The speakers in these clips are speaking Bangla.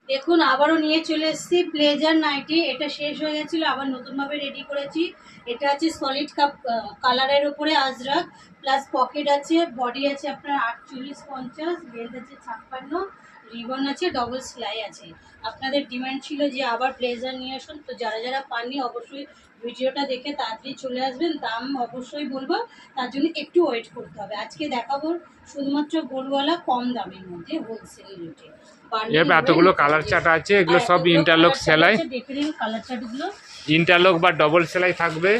দেখুন আবারও নিয়ে চলে এসেছি ব্লেজার নাইটি। এটা শেষ হয়ে গেছিল, আবার নতুনভাবে রেডি করেছি। এটা আছে সলিড কাপ কালারের উপরে আজরাক, প্লাস পকেট আছে, বডি আছে আপনার 48-50, লেন্থ আছে 56, রিবন আছে, ডবল সেলাই আছে। আপনাদের ডিমান্ড ছিল যে আবার ব্লেজার নিয়ে আসুন, তো যারা যারা পাননি অবশ্যই ভিডিওটা দেখে তাড়াতাড়ি চলে আসবেন। দাম অবশ্যই বলবো, তার জন্য একটু ওয়েট করতে হবে। আজকে দেখাবো শুধুমাত্র গোলওয়ালা কম দামের মধ্যে হোলসেল রেটে। এতগুলো কালার চার্ট আছে, এগুলো সব ইন্টারলক সেলাই, কালার চার্টগুলো ইন্টারলক বা ডবল সেলাই থাকবে।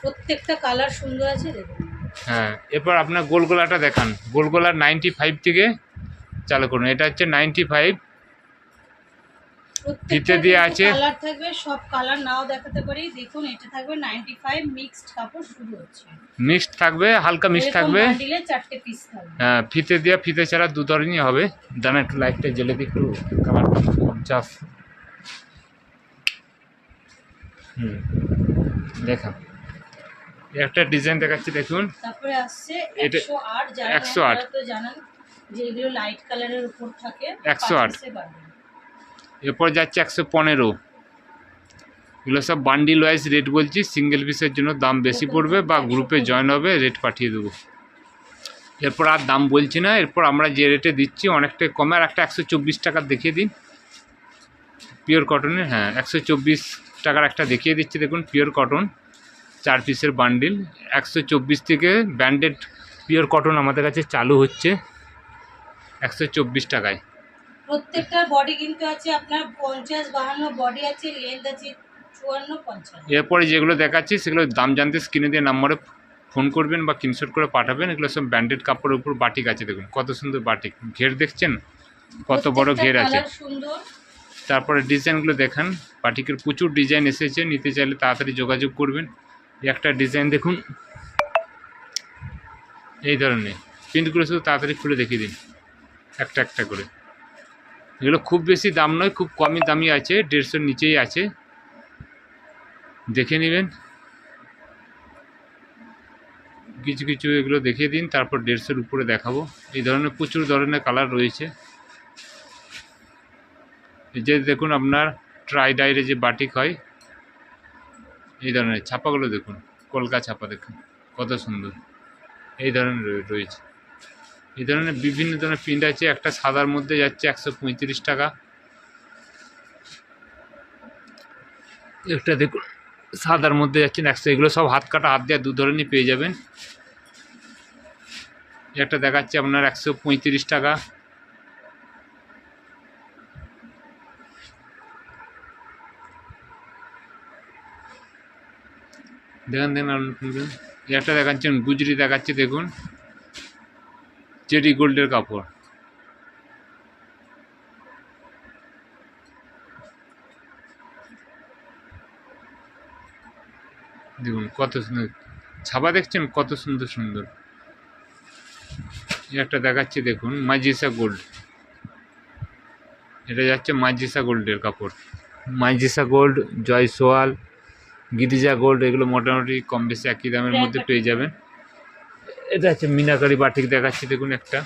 প্রত্যেকটা কালার সুন্দর আছে দেখুন। হ্যাঁ, এরপর আপনার গোলগোলাটা দেখান। গোলগোলার 95 থেকে চালু করুন। এটা হচ্ছে 95, ফিতে দিয়ে আছে। কালার থাকবে, সব কালার নাও দেখাতে পারি। দেখুন এটা থাকবে 95, মিক্সড কাপড় শুরু হচ্ছে। মিক্সড থাকবে, হালকা মিক্সড থাকবে। বান্ডিলে 4টে পিস থাকবে। হ্যাঁ, ফিতে দিয়ে, ফিতে ছাড়া দু ধরনেরই হবে। দানা একটু লাইটটা জ্বেলে দিই, একটু কালারটা 50। দেখান, একটা ডিজাইন দেখাচ্ছি দেখুন। তারপরে আসছে 108, যারা 108 তো জানেন যে এগুলো লাইট কালারের উপর থাকে। 108 এরপর যাচ্ছে 115। এগুলো সব বান্ডিল ওয়াইজ রেট বলছি, সিঙ্গেল পিসের জন্য দাম বেশি পড়বে, বা গ্রুপে জয়েন হবে রেট পাঠিয়ে দেবো। এরপর আর দাম বলছি না, এরপর আমরা যে রেটে দিচ্ছি অনেকটাই কমে। আর একটা 124 টাকার দেখিয়ে দিন, পিওর কটনের। হ্যাঁ, 124 টাকার একটা দেখিয়ে দিচ্ছি দেখুন, পিওর কটন 4 পিসের বান্ডিল। 124 থেকে ব্র্যান্ডেড পিওর কটন আমাদের কাছে চালু হচ্ছে 124 টাকায়। প্রত্যেকটার বডি কিন্তু আছে আপনার 50-52 বডি আছে, লেন্থ আছে 54-55। এরপরে যেগুলো দেখাচ্ছি সেগুলো দাম জানতে স্ক্রিনে দিয়ে নাম্বারে ফোন করবেন বা স্ক্রিনশট করে পাঠাবেন। এগুলো সব ব্র্যান্ডেড কাপড়ের উপর বাটিক আছে দেখুন, কত সুন্দর বাটিক। ঘের দেখছেন কত বড় ঘের আছে। তারপরে ডিজাইনগুলো দেখান, বাটিকের প্রচুর ডিজাইন এসেছে, নিতে চাইলে তাড়াতাড়ি যোগাযোগ করবেন। একটা ডিজাইন দেখুন এই ধরনের, প্রিন্টগুলো শুধু তাড়াতাড়ি খুলে দেখিয়ে দিন একটা একটা করে। এগুলো খুব বেশি দাম নয়, খুব কমই দামি আছে, 150-র নিচেই আছে, দেখে নেবেন। কিছু কিছু এগুলো দেখিয়ে দিন, তারপর 150-র উপরে দেখাবো। এই ধরনের প্রচুর ধরনের কালার রয়েছে। এই যে দেখুন আপনার ট্রাই ডাইরে যে বাটিক হয়, এই ধরনের ছাপাগুলো দেখুন, কলকা ছাপা দেখুন কত সুন্দর। এই ধরনের রয়েছে, এই ধরনের বিভিন্ন ধরনের প্রিন্ট আছে। একটা সাদার মধ্যে যাচ্ছে 135 টাকা। একটা দেখুন সাদার মধ্যে যাচ্ছেন 100। এগুলো সব হাত কাটা, হাত দেওয়া দু ধরনের পেয়ে যাবেন। একটা দেখাচ্ছে আপনার 135 টাকা। দেখেন একটা দেখাচ্ছেন গুজরি দেখাচ্ছে দেখুন, চেরি গোল্ডের কাপড়। দেখুন কত সুন্দর ছাপা, দেখছেন কত সুন্দর সুন্দর। একটা দেখাচ্ছে দেখুন মাজিসা গোল্ড, এটা যাচ্ছে মাজিসা গোল্ডের কাপড়। মাজিসা গোল্ড, জয়সওয়াল, গিরিজা গোল্ড, এগুলো মোটামুটি কম বেশি একই দামের মধ্যে পেয়ে যাবেন। এটা হচ্ছে মিনাকারি বাটিক দেখাচ্ছি দেখুন একটা।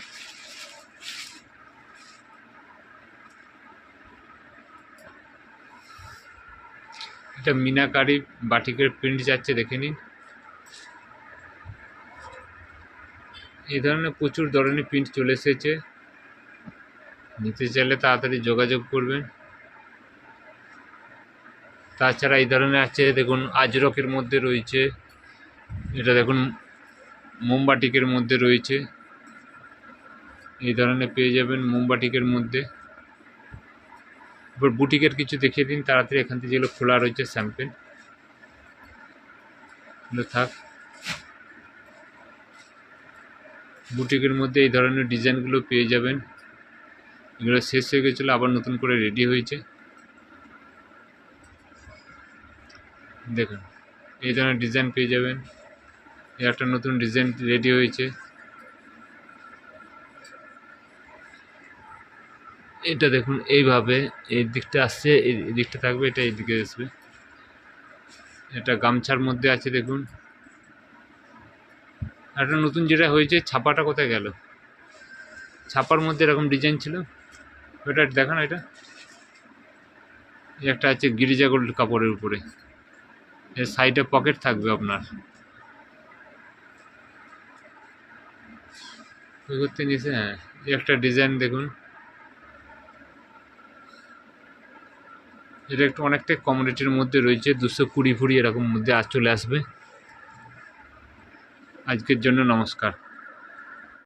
এটা মিনাকারি বাটিকের প্রিন্ট যাচ্ছে, দেখে নিন। এই ধরনের প্রচুর ধরনের প্রিন্ট চলে এসেছে, নিতে চাইলে তাড়াতাড়ি যোগাযোগ করবেন। তাছাড়া এই ধরনের আছে দেখুন আজরকের মধ্যে রয়েছে, এটা দেখুন মোমবাটিকের মধ্যে রয়েছে, এই ধরনের পেয়ে যাবেন মোমবাটিকের মধ্যে। এবার বুটিকের কিছু দেখিয়ে দিন তাড়াতাড়ি, এখান থেকে যেগুলো খোলা রয়েছে স্যাম্পেল এগুলো থাক। বুটিকের মধ্যে এই ধরনের ডিজাইনগুলো পেয়ে যাবেন। এগুলো শেষ হয়ে গেছিলো, আবার নতুন করে রেডি হয়েছে দেখুন। এই ধরনের ডিজাইন পেয়ে যাবেন, একটা নতুন ডিজাইন রেডি হয়েছে। এটা দেখুন এইভাবে এই দিকটা আসছে, এই দিকটা থাকবে, এটা এই দিকে আসবে। এটা গামছার মধ্যে আছে দেখুন। একটা নতুন যেটা হয়েছে, ছাপাটা কোথায় গেল, ছাপার মধ্যে এরকম ডিজাইন ছিল, ওটা দেখান। এটা একটা আছে গিরিজা গোল্ড কাপড়ের উপরে, এর সাইডে পকেট থাকবে আপনার। ওই করতে নিয়েছে। হ্যাঁ, এই একটা ডিজাইন দেখুন, এটা একটু অনেকটাই কম রেটের মধ্যে রয়েছে, 220 ফুড়ি এরকম মধ্যে আজ চলে আসবে। আজকের জন্য নমস্কার।